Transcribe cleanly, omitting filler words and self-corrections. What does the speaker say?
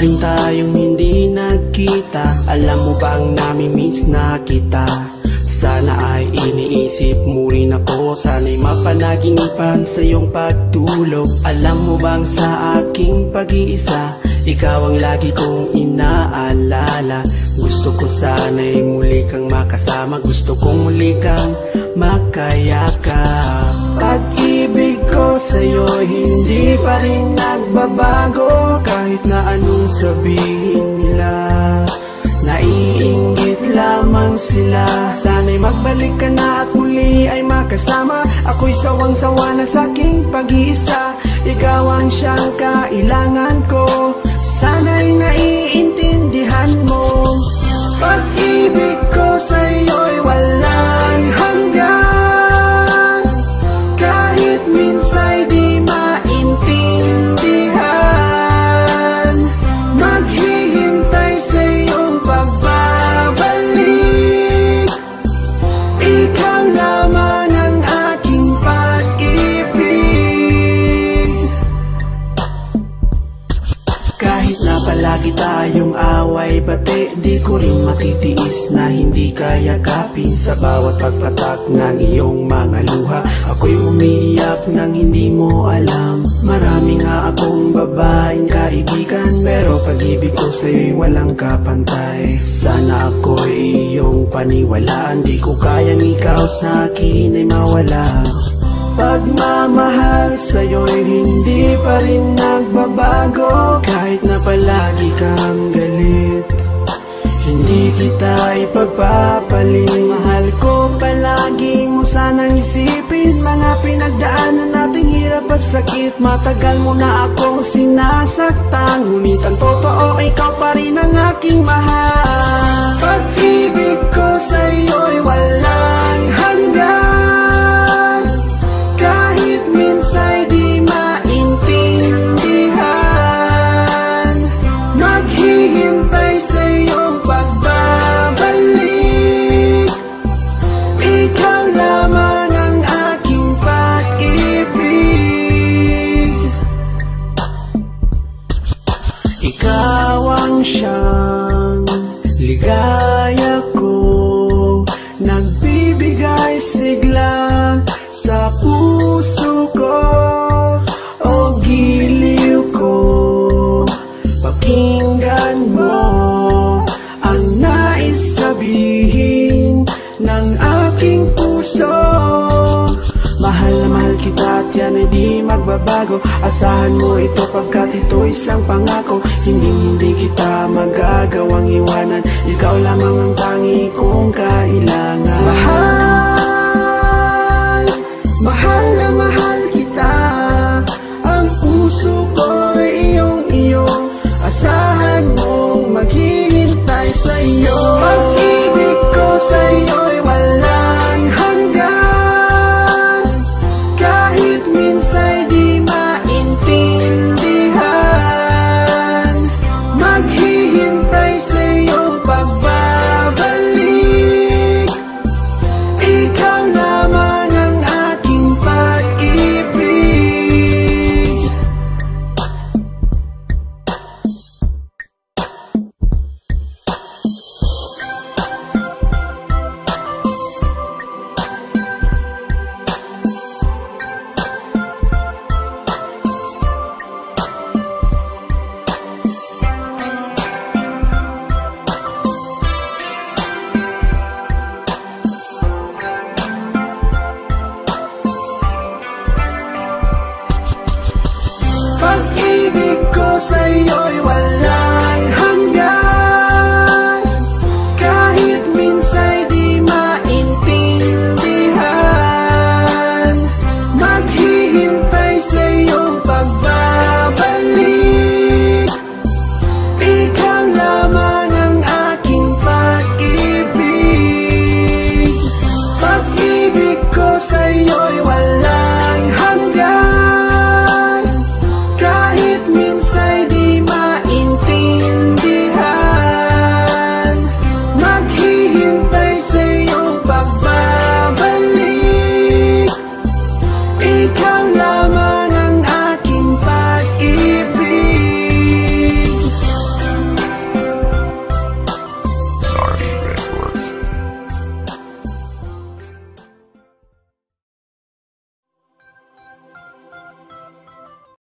rin tayong hindi nagkita. Alam mo bang nami-miss na kita? Sana ay iniisip mo rin ako. Sana'y mapanaginipan sa iyong pagtulog. Alam mo bang sa aking pag-iisa, ikaw ang lagi kong inaalala. Gusto ko sana'y muli kang makasama. Gusto kong muli kang makayakap. Pag-ibig ko sa'yo hindi pa rin nagbabago. Kahit na anong sabihin nila, naiinggit lamang sila. Sana'y magbalik ka na at muli ay makasama. Ako'y sawang-sawa na sa'king pag-iisa. Ikaw ang siyang kailangan ko. Sana'y naiintindihan mo. Pag-ibig ko sa'yo'y walang hanggan. Kahit minsa'y di maintindihan, maghihintay sa iyong pagbabalik. Ikaw lamang ang aking pag-ibig. Kahit na palagi tayong away bate, di ko rin matitiis na hindi kayakapin. Sa bawat pagpatak ng iyong mga luha, ako'y umiiyak nang hindi mo alam. Marami nga akong babaeng kaibigan, pero pag-ibig ko sa'yo'y walang kapantay. Sana ako'y iyong paniwalaan, di ko kayang ikaw sa'kin ay mawala. Pagmamahal sa'yo'y hindi pa rin nagbabago. Kahit na palagi kang galit, hindi kita ipagpapalit. Mahal ko palagi mo sanang isipin mga pinagdaanan nating hirap at sakit. Matagal mo na akong sinasaktan, ngunit ang totoo ikaw pa rin ang aking mahal. Pag-ibig ko sa'yo'y walang hanggan. Kahit minsa'y di maintindihan, maghihintay sa iyong pagbabalik. Ikaw lamang ang aking pag-ibig. Ikaw ang siyang ligaya ko, nagbibigay sigla sa puso ko. O giliw ko, pakinggan mo ang nais sabihin ng aking puso. Mahal na mahal kita at yan ay di magbabago. Asahan mo ito pagkat ito isang pangako. Hindi kita magagawang iwanan. Ikaw lamang ang tangi kong kailangan. Mahal